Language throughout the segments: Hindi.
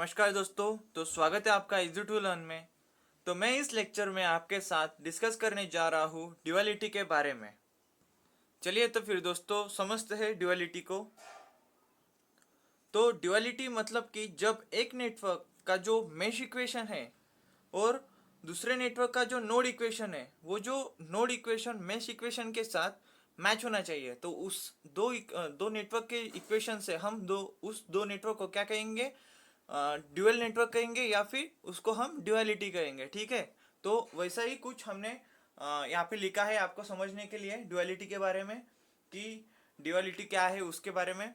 नमस्कार दोस्तों। तो स्वागत है आपका इजी टू लर्न में। तो मैं इस लेक्चर में आपके साथ डिस्कस करने जा रहा हूँ ड्यूअलिटी के बारे में। चलिए तो फिर दोस्तों समझते हैं ड्यूअलिटी को। तो ड्यूअलिटी मतलब कि जब एक नेटवर्क का जो मेश इक्वेशन है और दूसरे नेटवर्क का जो नोड इक्वेशन है, वो जो नोड इक्वेशन मेश इक्वेशन के साथ मैच होना चाहिए। तो उस दो नेटवर्क के इक्वेशन से हम उस दो नेटवर्क को क्या कहेंगे? ड्यूअल नेटवर्क कहेंगे या फिर उसको हम ड्यूअलिटी कहेंगे। ठीक है। तो वैसा ही कुछ हमने यहाँ पे लिखा है आपको समझने के लिए ड्यूअलिटी के बारे में कि ड्यूअलिटी क्या है उसके बारे में।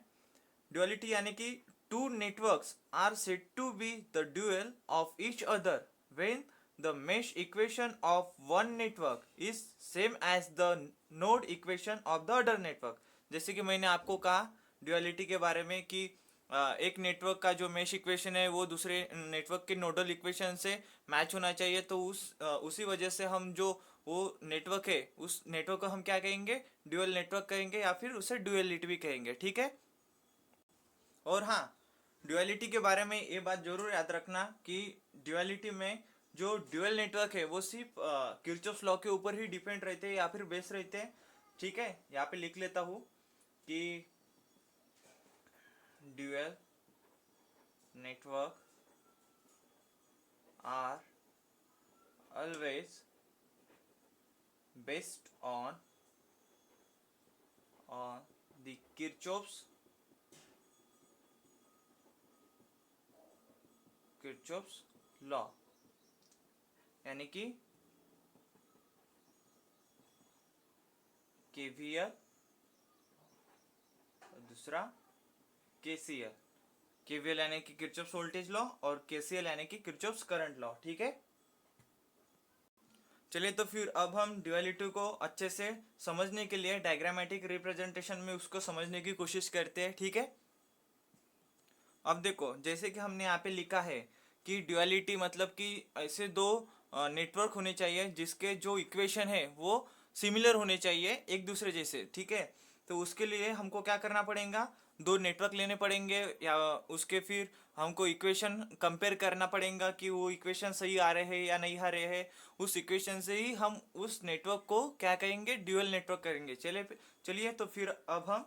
ड्यूअलिटी यानी कि two networks are said to be the dual of each other when the mesh equation of one network is same as the node equation of the other network. जैसे कि मैंने आपको कहा ड्यूअलिटी के बारे में कि एक नेटवर्क का जो मेश इक्वेशन है वो दूसरे नेटवर्क के नोडल इक्वेशन से मैच होना चाहिए। तो उसी वजह से हम जो वो नेटवर्क है उस नेटवर्क को हम क्या कहेंगे? ड्यूअल नेटवर्क कहेंगे या फिर उसे ड्यूअलिटी भी कहेंगे। ठीक है। और हाँ, ड्यूअलिटी के बारे में ये बात जरूर याद रखना कि ड्यूअलिटी में जो ड्यूअल नेटवर्क है वो सिर्फ किरचॉफ लॉ के ऊपर ही डिपेंड रहते हैं या फिर बेस रहते हैं। ठीक है। यहाँ पे लिख लेता हूँ कि dual network are always based on the Kirchhoff's law, यानी कि केवीएल और दूसरा केसीएल। केवीएल यानी कि किरचॉफ्स वोल्टेज लॉ और केसीएल यानी कि किरचॉफ्स करंट लॉ। ठीक है। चलिए तो फिर अब हम ड्यूअलिटी को अच्छे से समझने के लिए डायग्रामेटिक रिप्रेजेंटेशन में उसको समझने की कोशिश करते हैं। ठीक है। अब देखो, जैसे कि हमने यहाँ पे लिखा है कि ड्यूअलिटी मतलब कि ऐसे दो नेटवर्क होने चाहिए जिसके जो इक्वेशन है वो सिमिलर होने चाहिए एक दूसरे जैसे। ठीक है। तो उसके लिए हमको क्या करना पड़ेगा? दो नेटवर्क लेने पड़ेंगे या उसके फिर हमको इक्वेशन कंपेयर करना पड़ेगा कि वो इक्वेशन सही आ रहे हैं या नहीं आ रहे हैं। उस इक्वेशन से ही हम उस नेटवर्क को क्या कहेंगे? ड्यूअल नेटवर्क करेंगे। चलिए तो फिर अब हम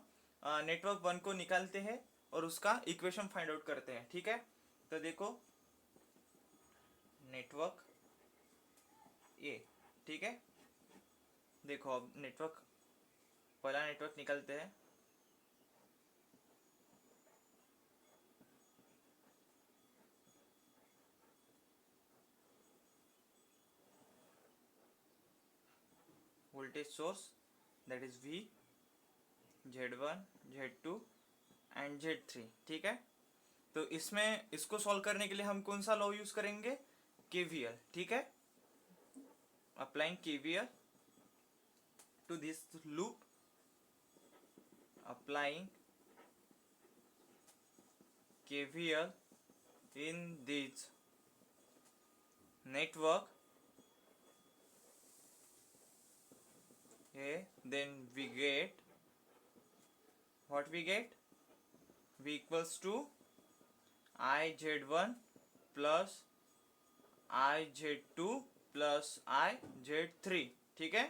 नेटवर्क वन को निकालते हैं और उसका इक्वेशन फाइंड आउट करते हैं। ठीक है। तो देखो, नेटवर्क ए। ठीक है। देखो अब नेटवर्क, पहला नेटवर्क निकालते हैं। Voltage source that is V, Z1, Z2 and Z3। ठीक है। तो इसमें इसको सॉल्व करने के लिए हम कौन सा लॉ यूज करेंगे? केवीएल। ठीक है। Applying KVL to this loop, applying KVL in this network, okay, then we get what we get? V equals to IZ1 plus IZ2 plus IZ3। ठीक है।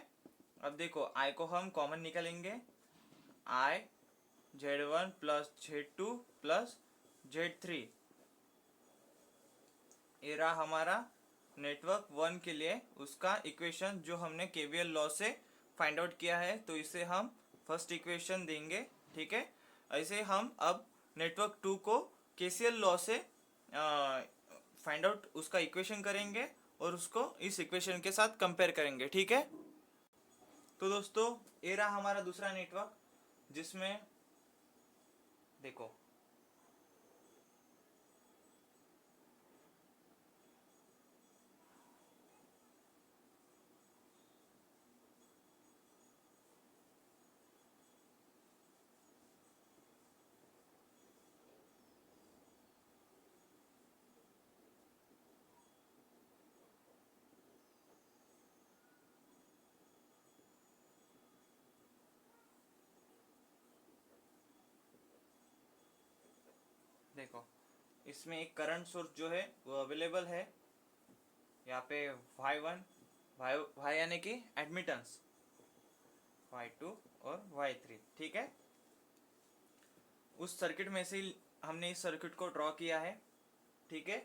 अब देखो I को हम कॉमन निकालेंगे, IZ1 plus Z2 plus Z3। ये रहा हमारा नेटवर्क वन के लिए उसका इक्वेशन जो हमने केवीएल लॉ से फाइंड आउट किया है। तो इसे हम फर्स्ट इक्वेशन देंगे। ठीक है। ऐसे हम अब नेटवर्क टू को केसीएल लॉ से फाइंड आउट उसका इक्वेशन करेंगे और उसको इस इक्वेशन के साथ कंपेयर करेंगे। ठीक है। तो दोस्तों ये रहा हमारा दूसरा नेटवर्क जिसमें देखो देखो इसमें एक करंट सोर्स जो है वो अवेलेबल है। यहाँ पे y1 y यानी कि एडमिटेंस, y2 और y3, ठीक है। उस सर्किट में से हमने इस सर्किट को ड्रॉ किया है, ठीक है।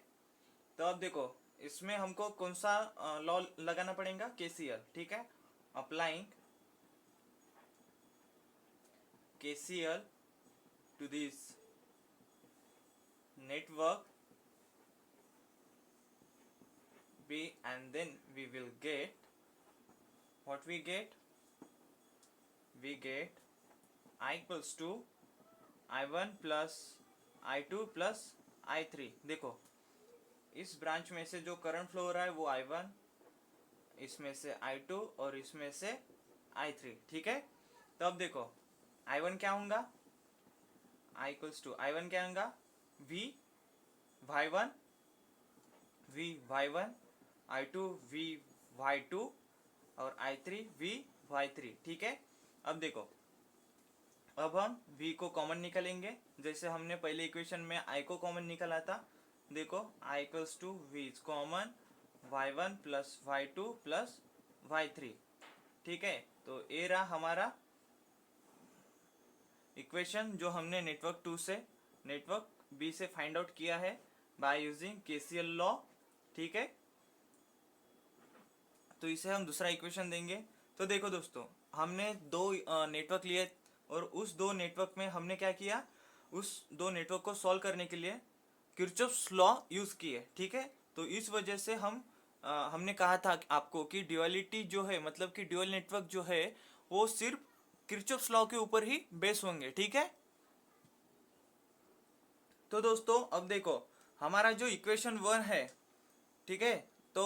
तो अब देखो इसमें हमको कौन सा लॉ लगाना पड़ेगा, केसीएल, ठीक है। Applying KCL to this network B, and then we will get what we get I equals to I1 plus I2 plus I3। देखो इस ब्रांच में से जो करंट फ्लो हो रहा है वो I1, इसमें से I2 और इसमें से I3, ठीक है। तो अब देखो I1 क्या होगा, I equals टू I1 क्या होगा, V y1 V y1, I2 V y2 और I3 V y3, ठीक है। अब देखो अब हम V को कॉमन निकालेंगे, जैसे हमने पहले इक्वेशन में I को कॉमन निकाला था। देखो I equals to V is common y1 plus y2 plus y3, ठीक है। तो ये रहा हमारा इक्वेशन जो हमने नेटवर्क 2 से नेटवर्क B से फाइंड आउट किया है बाय यूजिंग केसीएल लॉ, ठीक है। तो इसे हम दूसरा इक्वेशन देंगे। तो देखो दोस्तों हमने दो नेटवर्क लिए और उस दो नेटवर्क में हमने क्या किया, उस दो नेटवर्क को सॉल्व करने के लिए किरचॉफ्स लॉ यूज किए, ठीक है। तो इस वजह से हमने कहा था आपको कि ड्यूअलिटी जो है, मतलब कि ड्यूअल नेटवर्क जो है वो सिर्फ किरचॉफ्स लॉ के ऊपर ही बेस होंगे, ठीक है। तो दोस्तों अब देखो हमारा जो इक्वेशन 1 है, ठीक है, तो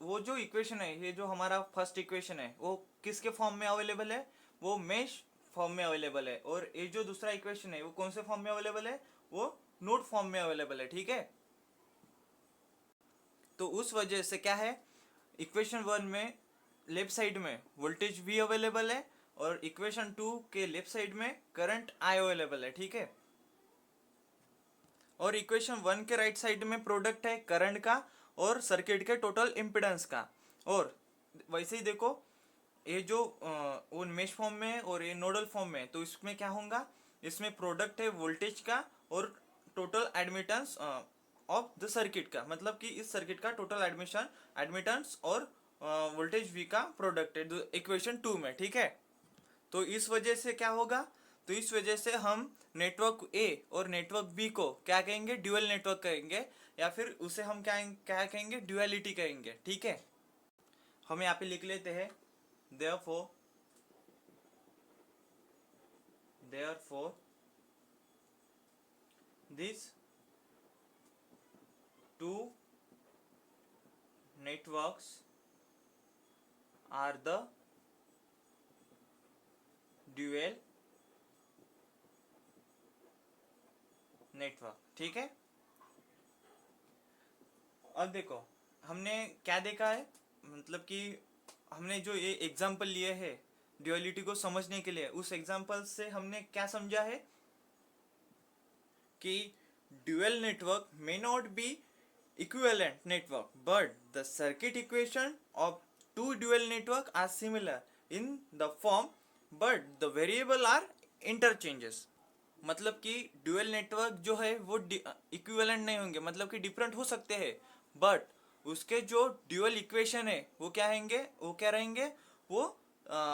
वो जो इक्वेशन है, ये जो हमारा फर्स्ट इक्वेशन है वो किसके फॉर्म में अवेलेबल है, वो मेश फॉर्म में अवेलेबल है। और ये जो दूसरा इक्वेशन है वो कौन से फॉर्म में अवेलेबल है, वो नोड फॉर्म में अवेलेबल है, ठीक है। तो उस वजह से क्या है, इक्वेशन 1 में लेफ्ट साइड में वोल्टेज V अवेलेबल है और इक्वेशन 2 के लेफ्ट साइड में करंट I अवेलेबल है, ठीक है। और इक्वेशन 1 के राइट साइड में प्रोडक्ट है करंट का और सर्किट के टोटल इम्पिडेंस का। और वैसे ही देखो ये जो वो मेश फॉर्म में और ये नोडल फॉर्म में, तो इसमें क्या होगा, इसमें प्रोडक्ट है वोल्टेज का और total admittance of the circuit का, मतलब कि इस सर्किट का टोटल एडमिटेंस और वोल्टेज V का प्रोडक्ट है इक्वेशन 2 में, ठीक है। तो इस वजह से क्या होगा, तो इस वजह से हम नेटवर्क A और नेटवर्क B को क्या कहेंगे, ड्यूअल नेटवर्क कहेंगे, या फिर उसे हम क्या कहेंगे, ड्यूअलिटी कहेंगे, ठीक है। हम यहाँ पे लिख लेते हैं therefore these two networks are the dual network, ठीक है। अब देखो हमने क्या देखा है, मतलब कि हमने जो ये एग्जाम्पल लिए है ड्यूअलिटी को समझने के लिए, उस एग्जाम्पल से हमने क्या समझा है कि dual network may not be equivalent network but the circuit equation of two dual network are similar in the form but the variable are interchanges. मतलब कि ड्यूअल नेटवर्क जो है वो इक्विवेलेंट नहीं होंगे, मतलब कि डिफरेंट हो सकते हैं, बट उसके जो ड्यूअल इक्वेशन है वो क्या रहेंगे, वो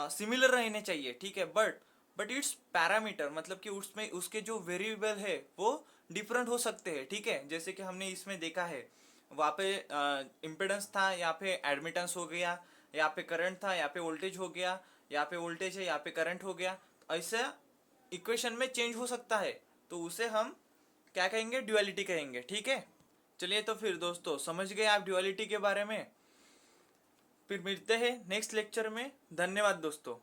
सिमिलर रहने चाहिए, ठीक है। बट इट्स पैरामीटर, मतलब कि उसमें उसके जो वेरिएबल है वो डिफरेंट हो सकते हैं, ठीक है। जैसे कि हमने इसमें देखा है, वहाँ पे इम्पिडेंस था, यहाँ पे एडमिटेंस हो गया, यहाँ पे करंट था, यहाँ पे वोल्टेज हो गया, यहाँ पे वोल्टेज है, यहाँ पे करंट हो गया। ऐसे इक्वेशन में चेंज हो सकता है, तो उसे हम क्या कहेंगे, ड्यूअलिटी कहेंगे, ठीक है। चलिए तो फिर दोस्तों समझ गए आप ड्यूअलिटी के बारे में। फिर मिलते हैं नेक्स्ट लेक्चर में। धन्यवाद दोस्तों।